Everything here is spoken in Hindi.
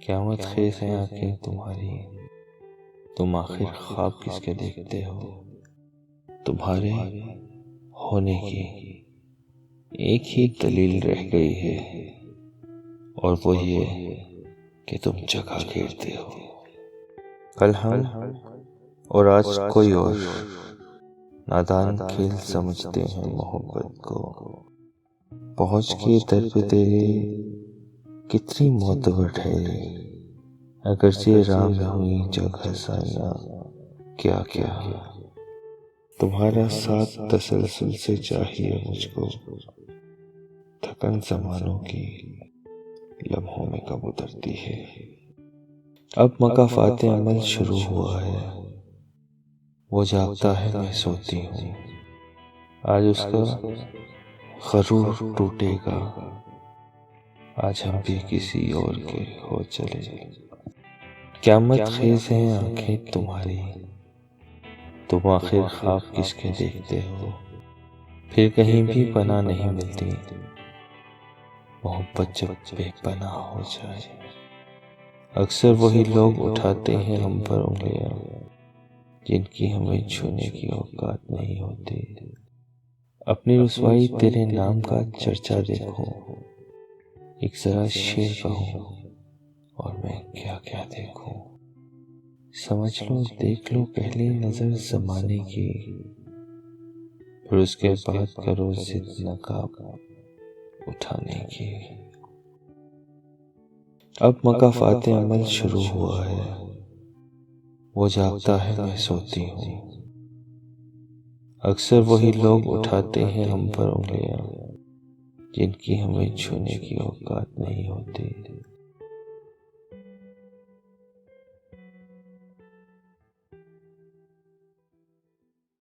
क़यामत ख़ेज़ हैं आँखें तुम्हारी, तुम आखिर ख्वाब किसके देखते हो। तुम्हारे होने की एक ही दलील रह गई है, और वो ये कि तुम जगह घेरते हो। कल हम और आज कोई और नादान खेल समझते हैं मोहब्बत को। पहुँच के दर पे तेरे कितनी मोहब्बत ठहरे, अगरचे राह में हुई जगह साइयां क्या क्या। तुम्हारा साथ तसलसल से चाहिए मुझको, थकन ज़मानों की लम्हों में कब उतरती है। अब मकाफ़ाते अमल शुरू हुआ है, वो जागता है मैं सोती हूँ। आज उसका ग़रूर टूटेगा, आज हम भी किसी और के हो चले। क़यामत ख़ेज़ हैं आँखें तुम्हारी, तुम आखिर ख्वाब किसके देखते हो। फिर कहीं भी पनाह नहीं मिलती मोहब्बत जब बेपनाह हो जाए। अक्सर वही लोग उठाते हैं हम पर उंगलियां, जिनकी हमें छूने की औकात नहीं होती। अपनी रुसवाई तेरे नाम का चर्चा देखो, एक ज़रा शेर कहूँ और मैं क्या क्या देखूं। समझ लो देख लो पहली नज़र ज़माने की, फिर उसके बाद करो ज़िद नकाब उठाने की। अब मकाफ़ाते अमल शुरू हुआ है, वो जागता है मैं सोती हूँ। अक्सर वही लोग उठाते हैं हम पर उंगलियां, जिनकी हमें छूने की औकात नहीं होती।